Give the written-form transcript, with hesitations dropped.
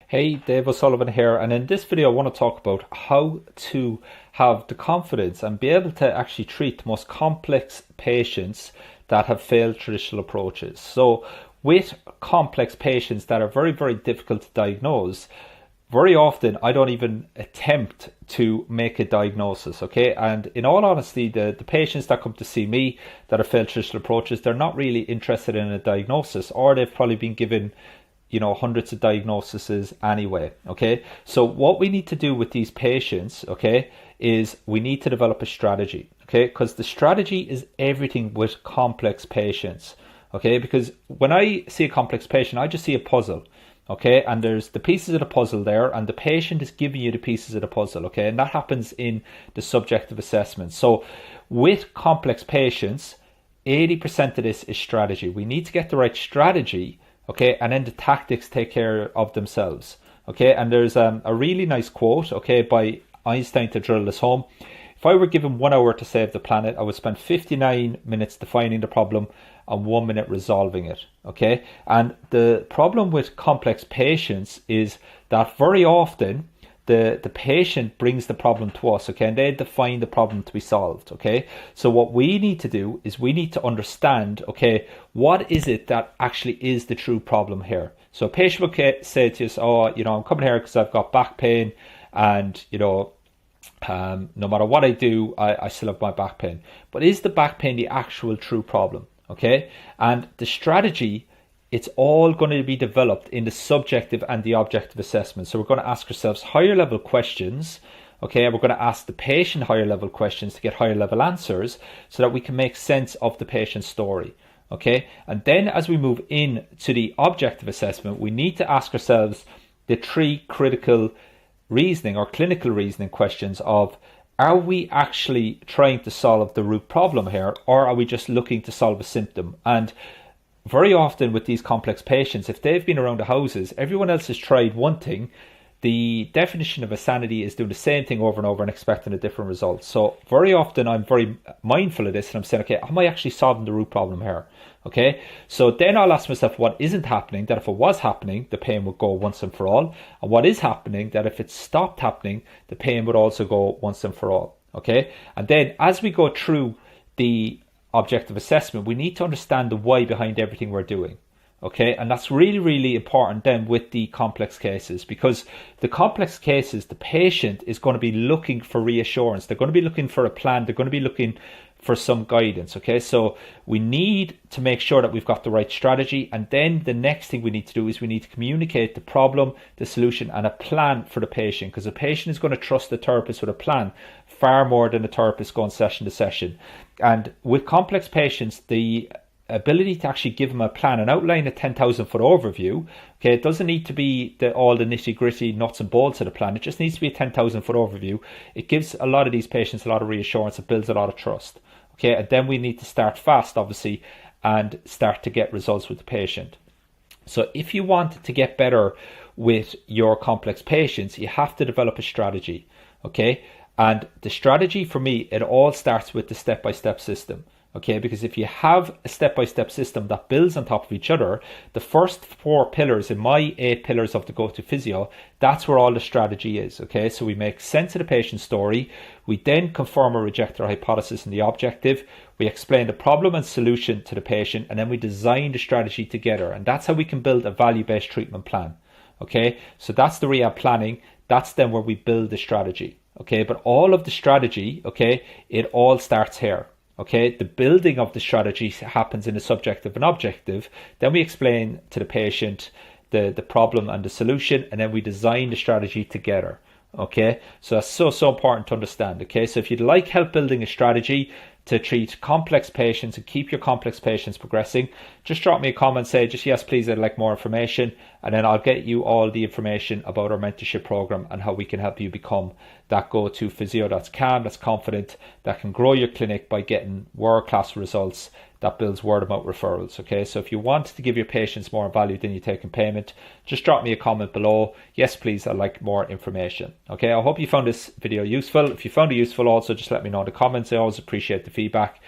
Hey, Dave O'Sullivan here, and in this video I want to talk about how to have the confidence and be able to actually treat the most complex patients that have failed traditional approaches. So with complex patients that are very, very difficult to diagnose, very often I don't even attempt to make a diagnosis, okay? And in all honesty, the patients that come to see me that have failed traditional approaches, they're not really interested in a diagnosis, or they've probably been given hundreds of diagnoses anyway. Okay, so what we need to do with these patients, okay, is we need to develop a strategy. Okay, because the strategy is everything with complex patients. Okay, because when I see a complex patient, I just see a puzzle. Okay, and there's the pieces of the puzzle there, and the patient is giving you the pieces of the puzzle. Okay, and that happens in the subjective assessment. So with complex patients, 80% of this is strategy. We need to get the right strategy, okay, and then the tactics take care of themselves. Okay, and there's a really nice quote, okay, by Einstein to drill this home. If I were given 1 hour to save the planet, I would spend 59 minutes defining the problem and 1 minute resolving it. Okay, and the problem with complex patients is that very often the patient brings the problem to us, okay, and they define the problem to be solved, okay? So what we need to do is we need to understand, okay, what is it that actually is the true problem here? So a patient will say to us, oh, I'm coming here because I've got back pain, and, no matter what I do, I still have my back pain. But is the back pain the actual true problem, okay? And the strategy, it's all going to be developed in the subjective and the objective assessment. So we're going to ask ourselves higher level questions, okay? We're going to ask the patient higher level questions to get higher level answers so that we can make sense of the patient's story, okay? And then as we move in to the objective assessment, we need to ask ourselves the three critical reasoning or clinical reasoning questions of, are we actually trying to solve the root problem here, or are we just looking to solve a symptom? And very often with these complex patients, if they've been around the houses, everyone else has tried one thing. The definition of insanity is doing the same thing over and over and expecting a different result. So very often I'm very mindful of this, and I'm saying, okay, am I actually solving the root problem here? Okay, so then I'll ask myself what isn't happening, that if it was happening, the pain would go once and for all. And what is happening, that if it stopped happening, the pain would also go once and for all. Okay, and then as we go through the objective assessment, we need to understand the why behind everything we're doing. Okay, and that's really, really important then with the complex cases, because the complex cases, the patient is going to be looking for reassurance. They're going to be looking for a plan. They're going to be looking for some guidance. Okay, so we need to make sure that we've got the right strategy, and then the next thing we need to do is we need to communicate the problem, the solution, and a plan for the patient, because the patient is going to trust the therapist with a plan far more than the therapist going session to session. And with complex patients, the ability to actually give them a plan and outline a 10,000 foot overview, okay, it doesn't need to be all the nitty gritty nuts and bolts of the plan. It just needs to be a 10,000 foot overview. It gives a lot of these patients a lot of reassurance. It builds a lot of trust. Okay, and then we need to start fast, obviously, and start to get results with the patient. So if you want to get better with your complex patients, you have to develop a strategy, okay? And the strategy for me, it all starts with the step-by-step system. Okay, because if you have a step-by-step system that builds on top of each other, the first 4 pillars in my 8 pillars of the Go-To Physio, that's where all the strategy is. Okay, so we make sense of the patient's story. We then confirm or reject our hypothesis in the objective. We explain the problem and solution to the patient, and then we design the strategy together. And that's how we can build a value-based treatment plan. Okay, so that's the rehab planning. That's then where we build the strategy. Okay, but all of the strategy, okay, it all starts here. Okay, the building of the strategy happens in the subjective and objective. Then we explain to the patient the problem and the solution, and then we design the strategy together. Okay, so that's so important to understand. Okay, so if you'd like help building a strategy to treat complex patients and keep your complex patients progressing, just drop me a comment, say just yes please, I'd like more information, and then I'll get you all the information about our mentorship program and how we can help you become that go-to physio that's calm, that's confident, that can grow your clinic by getting world-class results, that builds word-of-mouth referrals. Okay, so if you want to give your patients more value than you take in payment, just drop me a comment below. Yes please, I'd like more information. Okay, I hope you found this video useful. If you found it useful, also just let me know in the comments. I always appreciate the feedback.